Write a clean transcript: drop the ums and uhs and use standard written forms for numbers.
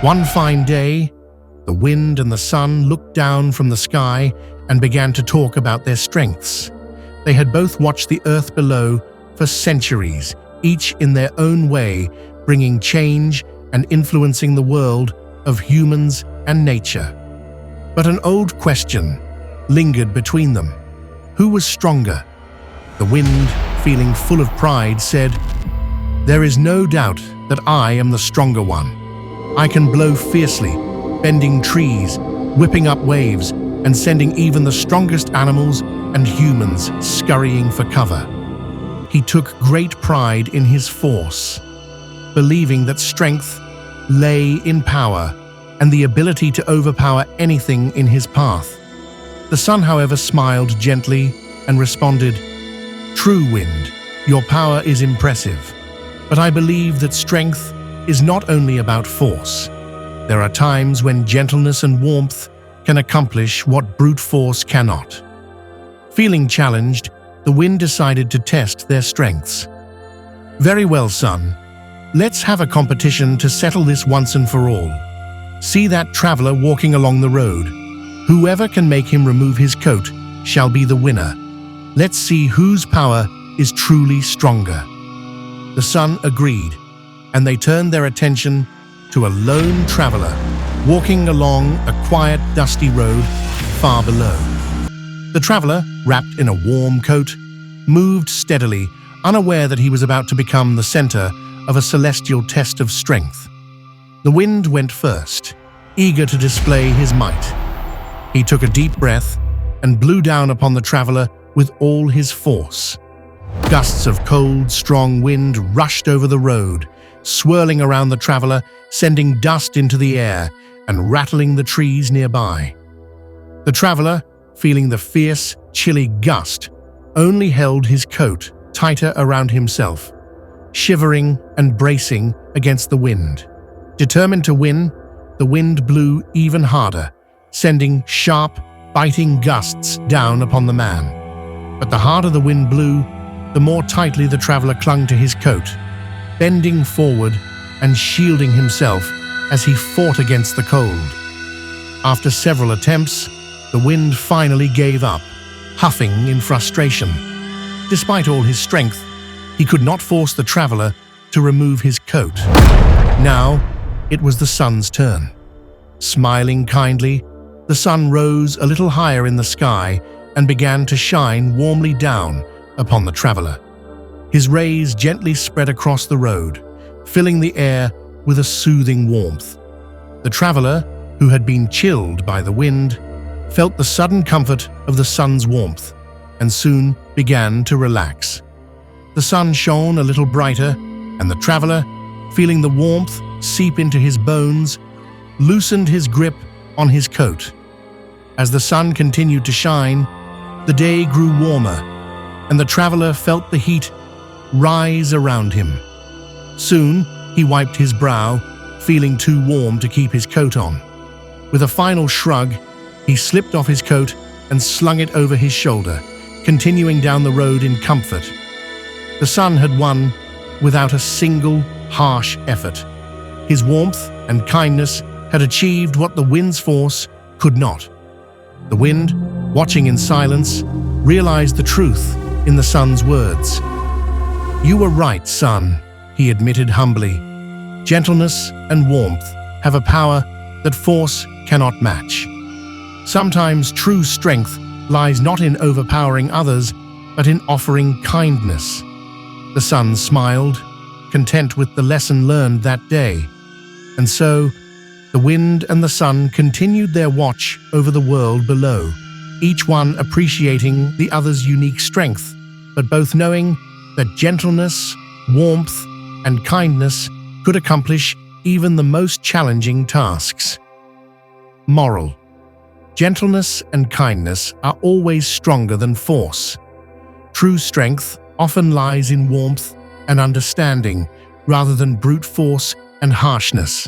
One fine day, the wind and the sun looked down from the sky and began to talk about their strengths. They had both watched the earth below for centuries, each in their own way, bringing change and influencing the world of humans and nature. But an old question lingered between them. Who was stronger? The wind, feeling full of pride, said, "There is no doubt that I am the stronger one. I can blow fiercely, bending trees, whipping up waves, and sending even the strongest animals and humans scurrying for cover." He took great pride in his force, believing that strength lay in power and the ability to overpower anything in his path. The sun, however, smiled gently and responded, "True wind, your power is impressive, but I believe that strength is not only about force. There are times when gentleness and warmth can accomplish what brute force cannot." Feeling challenged, the wind decided to test their strengths. "Very well, son. Let's have a competition to settle this once and for all. See that traveler walking along the road. Whoever can make him remove his coat shall be the winner. Let's see whose power is truly stronger." The sun agreed, and they turned their attention to a lone traveler walking along a quiet, dusty road far below. The traveler, wrapped in a warm coat, moved steadily, unaware that he was about to become the center of a celestial test of strength. The wind went first, eager to display his might. He took a deep breath and blew down upon the traveler with all his force. Gusts of cold, strong wind rushed over the road, swirling around the traveler, sending dust into the air and rattling the trees nearby. The traveler, feeling the fierce, chilly gust, only held his coat tighter around himself, shivering and bracing against the wind. Determined to win, the wind blew even harder, sending sharp, biting gusts down upon the man. But the harder the wind blew, the more tightly the traveler clung to his coat, bending forward and shielding himself as he fought against the cold. After several attempts, the wind finally gave up, huffing in frustration. Despite all his strength, he could not force the traveler to remove his coat. Now, it was the sun's turn. Smiling kindly, the sun rose a little higher in the sky and began to shine warmly down upon the traveler. His rays gently spread across the road, filling the air with a soothing warmth. The traveler, who had been chilled by the wind, felt the sudden comfort of the sun's warmth and soon began to relax. The sun shone a little brighter, and the traveler, feeling the warmth seep into his bones, loosened his grip on his coat. As the sun continued to shine, the day grew warmer, and the traveler felt the heat rise around him. Soon, he wiped his brow, feeling too warm to keep his coat on. With a final shrug, he slipped off his coat and slung it over his shoulder, continuing down the road in comfort. The sun had won without a single harsh effort. His warmth and kindness had achieved what the wind's force could not. The wind, watching in silence, realized the truth in the sun's words. "You were right, son," he admitted humbly. "Gentleness and warmth have a power that force cannot match. Sometimes true strength lies not in overpowering others, but in offering kindness." The sun smiled, content with the lesson learned that day. And so, the wind and the sun continued their watch over the world below, each one appreciating the other's unique strength, but both knowing that gentleness, warmth, and kindness could accomplish even the most challenging tasks. Moral: gentleness and kindness are always stronger than force. True strength often lies in warmth and understanding rather than brute force and harshness.